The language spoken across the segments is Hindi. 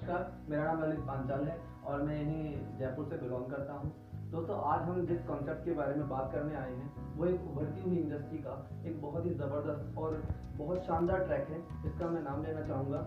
नमस्कार, मेरा नाम ललित पांचाल है और मैं यहीं जयपुर से बिलोंग करता हूँ। दोस्तों, आज हम जिस कॉन्सेप्ट के बारे में बात करने आए हैं वो एक उभरती हुई इंडस्ट्री का एक बहुत ही ज़बरदस्त और बहुत शानदार ट्रैक है। इसका मैं नाम लेना चाहूँगा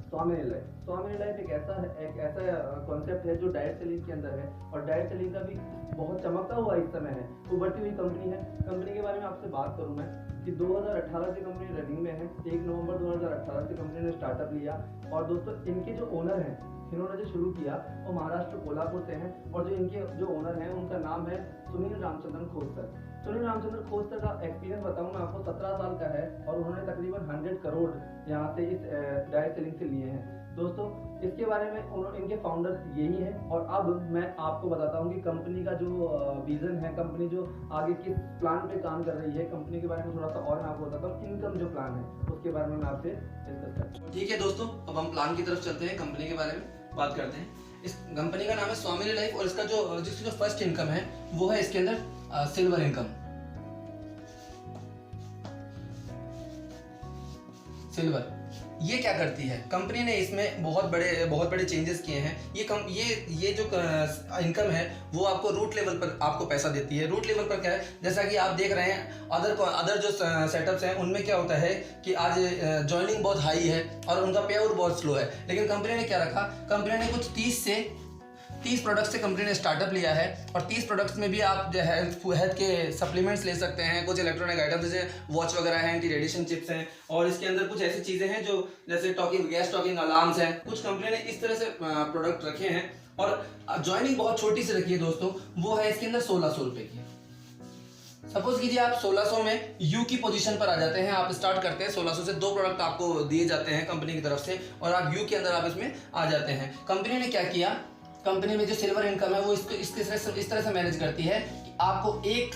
स्वामिनी लाइफ। स्वामिनी लाइफ एक ऐसा कॉन्सेप्ट है जो डायरेक्ट सेलिंग के अंदर है और डायरेक्ट सेलिंग का भी बहुत चमकता हुआ इस समय है। उभरती हुई कंपनी है। कंपनी के बारे में आपसे बात करूँ मैं कि 2018 से कंपनी रनिंग में है। 1 नवंबर 2018 से कंपनी ने स्टार्टअप लिया और दोस्तों इनके जो ओनर हैं, इन्होंने जो शुरू किया वो महाराष्ट्र कोल्हापुर से हैं और जो इनके जो ओनर हैं उनका नाम है सुनील रामचंद्रन खोसकर। सुनील रामचंद्रन खोसकर का एक्सपीरियंस बताऊं मैं आपको, 17 साल का है और उन्होंने तकरीबन 100 करोड़ यहाँ से इस डायरेक्ट सेलिंग से लिए हैं। दोस्तों, इसके बारे में इनके फाउंडर्स यही हैं और अब मैं आपको बताता हूँ कि कंपनी का जो विजन है, कंपनी जो आगे किस प्लान पे काम कर रही है, कंपनी के बारे में थोड़ा सा और मैं आपको बताता हूँ। इनकम जो प्लान है उसके बारे में मैं आपसे डिस्कस करता हूँ। ठीक है दोस्तों, अब हम प्लान की तरफ चलते हैं, कंपनी के बारे में बात करते हैं। इस कंपनी का नाम है स्वामिनी लाइफ और इसका जिसकी जो फर्स्ट इनकम है वो है इसके अंदर सिल्वर इनकम। सिल्वर ये क्या करती है? कंपनी ने इसमें बहुत बड़े चेंजेस किए हैं। ये जो इनकम है वो आपको रूट लेवल पर आपको पैसा देती है। रूट लेवल पर क्या है, जैसा कि आप देख रहे हैं अदर जो सेटअप्स हैं उनमें क्या होता है कि आज ज्वाइनिंग बहुत हाई है और उनका पे आउट बहुत स्लो है। लेकिन कंपनी ने क्या रखा, कंपनी ने कुछ 30 प्रोडक्ट्स से कंपनी ने स्टार्टअप लिया है और 30 प्रोडक्ट्स में भी आप जो हेल्थ के सप्लीमेंट्स ले सकते हैं। कुछ इलेक्ट्रॉनिक आइटम्स जैसे वॉच वगैरह हैं, एंटी रेडिएशन चिप्स हैं और इसके अंदर कुछ ऐसी चीज़ें हैं जो जैसे गैस टॉकिंग अलार्म्स हैं। कुछ कंपनी ने इस तरह से प्रोडक्ट रखे हैं और ज्वाइनिंग बहुत छोटी से रखी है दोस्तों, वो है इसके अंदर 1600 रुपये की। सपोज कीजिए आप 1600 में यू की पोजीशन पर आ जाते हैं, आप स्टार्ट करते हैं 1600 से, 2 प्रोडक्ट आपको दिए जाते हैं कंपनी की तरफ से और आप यू के अंदर आप इसमें आ जाते हैं। कंपनी ने क्या किया, कंपनी में जो सिल्वर इनकम है वो इस तरह से मैनेज करती है कि आपको एक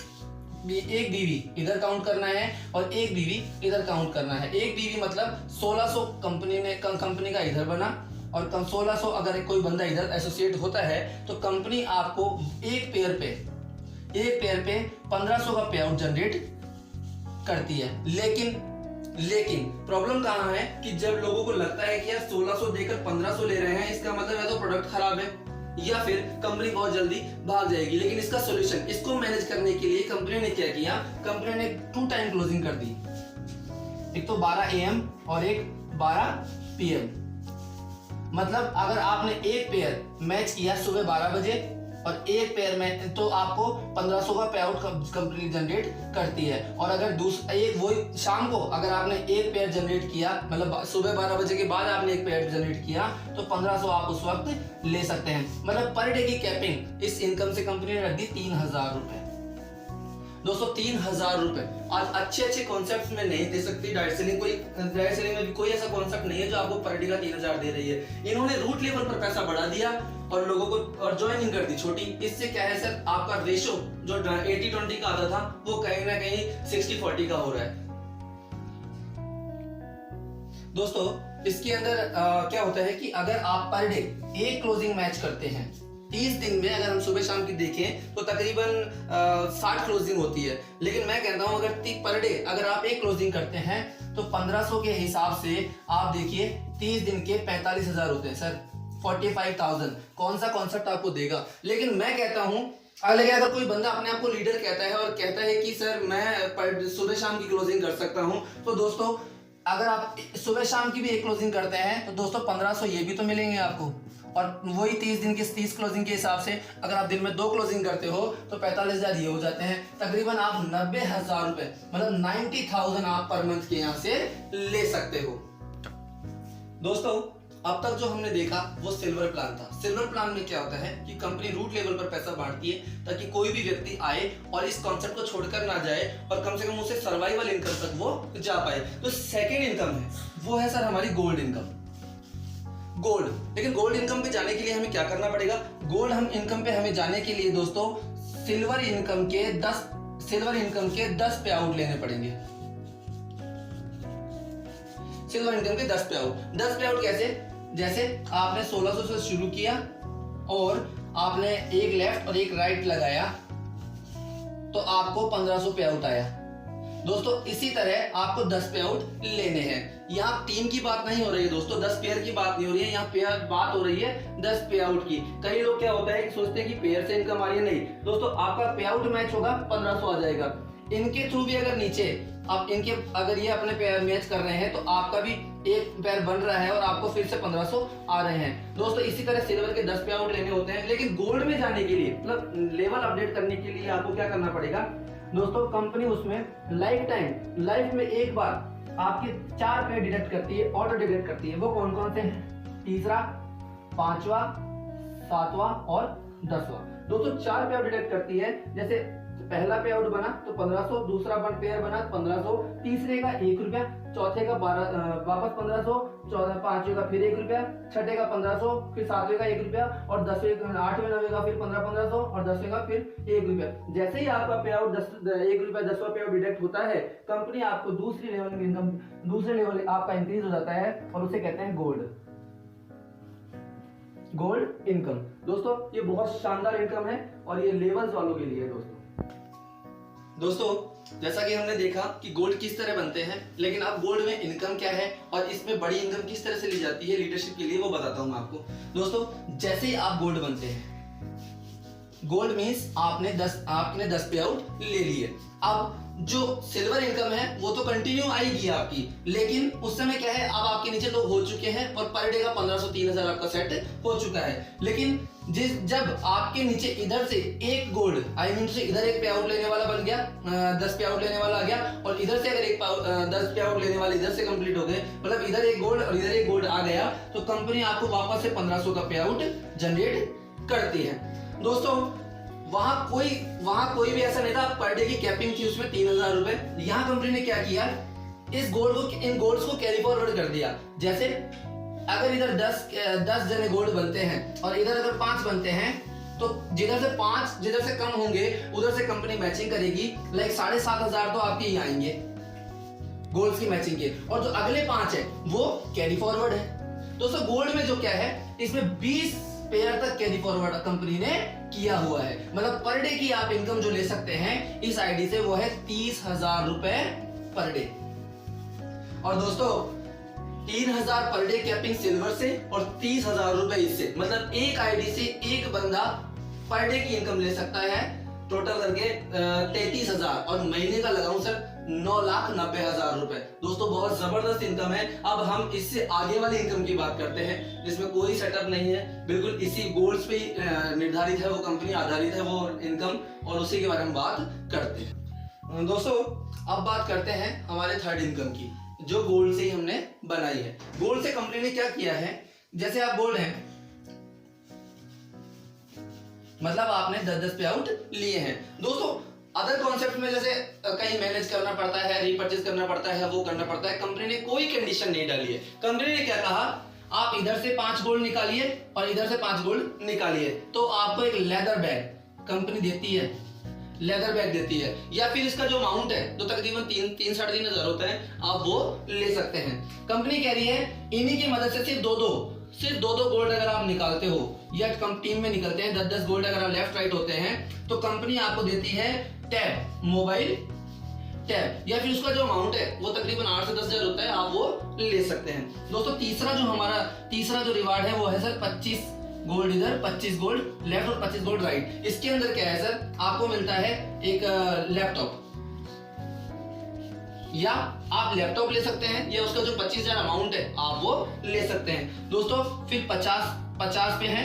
बीवी इधर काउंट करना है और एक बीवी इधर काउंट करना है। एक बीवी मतलब 1600 कंपनी का इधर बना और 1600 अगर कोई बंदा इधर एसोसिएट होता है तो कंपनी आपको एक पेयर पे 1500 का पे आउट जनरेट करती है। लेकिन प्रॉब्लम कहाँ है कि जब लोगों को लगता है कि यार 1600 देकर 1500 ले रहे हैं, इसका मतलब या तो प्रोडक्ट खराब है या फिर कंपनी बहुत जल्दी भाग जाएगी। लेकिन इसका सॉल्यूशन, इसको मैनेज करने के लिए कंपनी ने क्या किया, कंपनी ने 2 टाइम क्लोजिंग कर दी, एक तो 12 AM और एक 12 PM। मतलब अगर आपने एक पेयर मैच किया सुबह 12 बजे और एक पेयर में तो आपको 1500 का पे आउट कंपनी जनरेट करती है। और अगर वही शाम को अगर आपने एक पेयर जनरेट किया, मतलब सुबह 12 बजे के बाद आपने एक पेयर जनरेट किया तो 1500 आप उस वक्त ले सकते हैं। मतलब पर डे की कैपिंग इस इनकम से कंपनी ने रख दी 3000 रुपए। दोस्तों 3000 रुपए आज अच्छे कॉन्सेप्ट में नहीं दे सकती डायरेक्ट सेलिंग में भी कोई ऐसा कॉन्सेप्ट नहीं है जो आपको पर डे का 3000 दे रही है। इन्होंने रूट लेवल पर पैसा बढ़ा दिया और लोगों को और ज्वाइनिंग कर दी छोटी। इससे क्या है सर, आपका रेशो जो 80-20 का आता था वो कहीं ना कहीं 60-40 का हो रहा है। दोस्तों इसके अंदर क्या होता है कि अगर आप पर डे एक क्लोजिंग मैच करते हैं 30 दिन में, अगर हम सुबह शाम की देखें तो तकरीबन 60 क्लोजिंग होती है। लेकिन मैं कहता हूं अगर पर डे अगर आप एक क्लोजिंग करते हैं तो 1500 के हिसाब से आप देखिए 30 दिन के 45,000 होते हैं सर, 45,000। कौन सा कॉन्सेप्ट आपको देगा? लेकिन मैं कहता हूं अगर कोई बंदा अपने आप को लीडर कहता है और कहता है कि सर मैं सुबह शाम की क्लोजिंग कर सकता हूं, तो दोस्तों अगर आप सुबह शाम की भी एक क्लोजिंग करते हैं तो दोस्तों 1500 ये भी तो मिलेंगे आपको। और वही 30 दिन के 30 क्लोजिंग के हिसाब से अगर आप दिन में 2 क्लोजिंग करते हो तो 45,000 ये हो जाते हैं। तकरीबन आप 90,000 रुपए मतलब 90,000 आप पर मंथ के यहाँ से ले सकते हो। दोस्तों अब तक जो हमने देखा वो सिल्वर प्लान था। सिल्वर प्लान में क्या होता है कि कंपनी रूट लेवल पर पैसा बांटती है ताकि कोई भी व्यक्ति आए और इस कॉन्सेप्ट को छोड़कर ना जाए और कम से कम उसे सर्वाइवल इनकम तक वो जा पाए। तो सेकेंड इनकम है वो है सर हमारी गोल्ड इनकम। लेकिन गोल्ड इनकम पे जाने के लिए हमें क्या करना पड़ेगा? गोल्ड इनकम पे हमें जाने के लिए दोस्तों सिल्वर इनकम के 10 पे आउट लेने पड़ेंगे। सिल्वर इनकम के 10 पे आउट कैसे? जैसे आपने 1600 से शुरू किया और आपने एक लेफ्ट और एक राइट लगाया तो आपको 1500 पे आउट आया। दोस्तों इसी तरह आपको 10 पे आउट लेने हैं। यहाँ टीम की बात नहीं हो रही है दोस्तों, 10 पेयर की बात नहीं हो रही है, यहाँ पेयर बात हो रही है 10 पे आउट की। कई लोग क्या होता है कि सोचते हैं कि पेयर से इनकम आ रही है, नहीं दोस्तों, आपका पे आउट मैच होगा 1500 आ जाएगा। इनके थ्रू भी अगर नीचे आप इनके अगर ये अपने पेयर मैच कर रहे हैं तो आपका भी एक पेयर बन रहा है और आपको फिर से 1500 आ रहे हैं। दोस्तों इसी तरह सिल्वर के 10 पे आउट लेने होते हैं, लेकिन गोल्ड में जाने के लिए मतलब लेवल अपडेट करने के लिए आपको क्या करना पड़ेगा दोस्तों, कंपनी उसमें लाइफ में एक बार आपके 4 पेयर डिडक्ट करती है, ऑटो डिडक्ट करती है। वो कौन कौन से हैं? तीसरा, 5वां, 7वां और 10वां। दोस्तों 4 पेयर डिडक्ट करती है। जैसे पहला पे आउट बना तो 1500, दूसरा पेयर बना 1500, तीसरे का 1 रुपया, चौथे का 12 वापस 1500, पांचवे का फिर 1 रुपया, छठे का 1500, फिर सातवें का 1 रुपया और 10वें 8वें 9वें का फिर 1500 और 10वें का फिर 1 रुपया। जैसे ही आपका पे आउट 1 रुपया 10वां पे आउट डिडक्ट होता है, कंपनी आपको दूसरे लेवल आपका इंक्रीज हो जाता है और उसे कहते हैं गोल्ड इनकम। दोस्तों ये बहुत शानदार इनकम है और ये लेवल्स वालों के लिए है। दोस्तों जैसा कि हमने देखा कि गोल्ड किस तरह बनते हैं, लेकिन अब गोल्ड में इनकम क्या है और इसमें बड़ी इनकम किस तरह से ली जाती है लीडरशिप के लिए, वो बताता हूं मैं आपको। दोस्तों जैसे ही आप गोल्ड बनते हैं, गोल्ड मींस आपने 10 पे आउट ले लिए। अब जो सिल्वर इनकम है वो तो कंटिन्यू आएगी आपकी, लेकिन उस समय क्या है, अब आपके नीचे लोग हो चुके हैं और पर डे का 1500-3000 आपका सेट हो चुका है। लेकिन जब आपके नीचे इधर से एक गोल्ड से इधर एक पे आउट लेने वाला बन गया, 10 पे आउट लेने वाला आ गया, और इधर से अगर 10 पे आउट लेने वाले इधर से कंप्लीट हो गए, मतलब इधर एक गोल्ड और इधर एक गोल्ड आ गया, तो कंपनी आपको वापस से 1500 का पे आउट जनरेट करती है। दोस्तों वहां कोई भी ऐसा नहीं था, पर डे की कैपिंग थी उसमें 3000 रुपए। यहाँ कंपनी ने क्या किया, इन गोल्ड्स को कैरी फॉरवर्ड कर दिया। जैसे अगर इधर 10 जने गोल्ड बनते हैं और इधर अगर 5 बनते हैं, तो जिधर से कम होंगे उधर से कंपनी मैचिंग करेगी। लाइक 7500 तो आपके ही आएंगे गोल्ड्स की मैचिंग के, और जो अगले 5 है वो कैरी फॉरवर्ड है। दोस्तों गोल्ड में जो क्या है, इसमें 20 पेयर तक कैरी फॉरवर्ड कंपनी ने किया हुआ है। मतलब पर डे की आप इनकम जो ले सकते हैं इस आईडी से वो है 30,000 रुपए पर डे। और दोस्तों 3000 पर डे कैपिंग सिल्वर से और 30,000 रुपए इससे, मतलब एक आईडी से एक बंदा पर डे की इनकम ले सकता है टोटल करके 33,000, और महीने का लगाऊं सर 9,90,000 रुपए। दोस्तों बहुत जबरदस्त इनकम है। अब हम इससे आगे वाली इनकम की बात करते हैं जिसमें कोई सेटअप नहीं है, बिल्कुल इसी गोल्ड्स पे ही निर्धारित है, वो कंपनी आधारित है वो इनकम, और उसी के बारे में बात करते हैं। दोस्तों अब बात करते हैं हमारे थर्ड इनकम की, जो गोल्ड से ही हमने बनाई है। गोल्ड से कंपनी ने क्या किया है, जैसे आप गोल्ड हैं, मतलब आपने 10 पे आउट लिए हैं। दोस्तों अदर कॉन्सेप्ट में जैसे कहीं मैनेज करना पड़ता है, रीपर्चेज करना पड़ता है, वो करना पड़ता है, कंपनी ने कोई कंडीशन नहीं डाली है। कंपनी ने क्या कहा, आप इधर से 5 गोल्ड निकालिए और इधर से 5 गोल्ड निकालिए, तो आपको एक लेदर बैग कंपनी देती है, लेदर बैग देती है, या फिर इसका जो अमाउंट है जो तकरीबन 3-3,500 होता है, आप वो ले सकते हैं। कंपनी कह रही है इन्हीं की मदद से सिर्फ दो गोल्ड अगर आप निकालते हो या टीम में निकलते हैं, 10-10 गोल्ड अगर आप लेफ्ट राइट होते हैं, तो कंपनी आपको देती है टैब, मोबाइल टैब, या फिर उसका जो अमाउंट है वो तकरीबन 8 से 10 हजार होता है, आप वो ले सकते हैं। दोस्तों तीसरा जो रिवार्ड है वो है सर 25 गोल्ड इधर, 25 गोल्ड लेफ्ट और 25 गोल्ड राइट। इसके अंदर क्या है सर, आपको मिलता है एक लैपटॉप, या आप लैपटॉप ले सकते हैं, या उसका जो 25,000 अमाउंट है आप वो ले सकते हैं। दोस्तों फिर 50 पे है,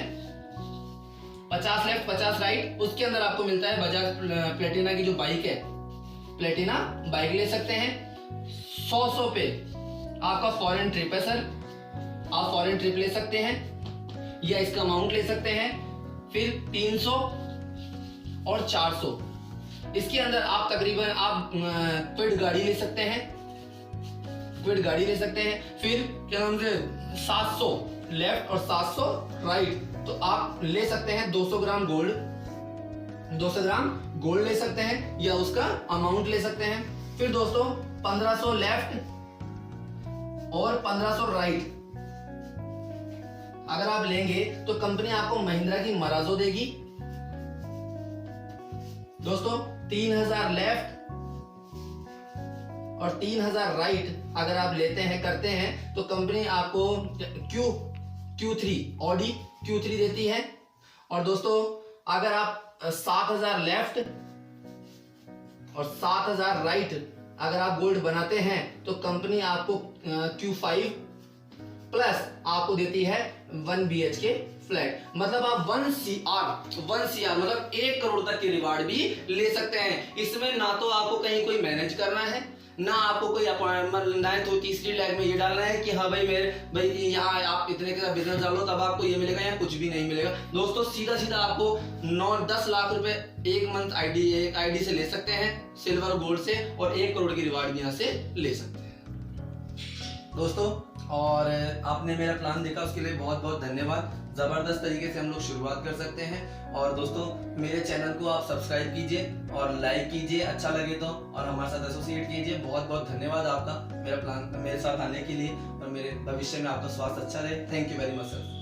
50 लेफ्ट 50 राइट, उसके अंदर आपको मिलता है बजाज प्लेटिना की जो बाइक है, प्लेटिना बाइक ले सकते हैं। 100 पे आपका फॉरेन ट्रिप है सर, आप फॉरेन ट्रिप ले सकते हैं या इसका अमाउंट ले सकते हैं। फिर 300 और 400, इसके अंदर आप तकरीबन क्विड गाड़ी ले सकते हैं, फिर क्या नाम से 700 लेफ्ट और 700 राइट, तो आप ले सकते हैं 200 ग्राम गोल्ड ले सकते हैं या उसका अमाउंट ले सकते हैं। फिर दोस्तों 1500 लेफ्ट और 1500 राइट अगर आप लेंगे तो कंपनी आपको महिंद्रा की मराजो देगी। दोस्तों 3000 लेफ्ट और 3000 राइट अगर आप लेते हैं करते हैं तो कंपनी आपको Q3 ऑडी Q3 देती है। और दोस्तों अगर आप 7000 लेफ्ट और 7000 राइट अगर आप गोल्ड बनाते हैं तो कंपनी आपको Q5 प्लस आपको देती है 1 BHK फ्लैट। मतलब आप 1 CR मतलब 1 करोड़ तक की रिवार्ड भी ले सकते हैं। इसमें ना तो आपको कहीं कोई मैनेज करना है, ना आपको कोई अपॉइंटमेंट, ना तो तीसरी लैग में ये डालना है कि हाँ भाई यहाँ आप इतने का बिजनेस डालो तब आपको ये मिलेगा, या कुछ भी नहीं मिलेगा। दोस्तों सीधा सीधा आपको 9-10 लाख रुपए एक मंथ आईडी से ले सकते हैं, सिल्वर गोल्ड से, और 1 करोड़ की रिवार्ड भी यहाँ से ले सकते हैं दोस्तों। और आपने मेरा प्लान देखा उसके लिए बहुत बहुत धन्यवाद। ज़बरदस्त तरीके से हम लोग शुरुआत कर सकते हैं। और दोस्तों मेरे चैनल को आप सब्सक्राइब कीजिए और लाइक कीजिए अच्छा लगे तो, और हमारे साथ एसोसिएट कीजिए। बहुत बहुत धन्यवाद आपका मेरा प्लान मेरे साथ आने के लिए, और मेरे भविष्य में आपका स्वास्थ्य अच्छा रहे। Thank you very much sir.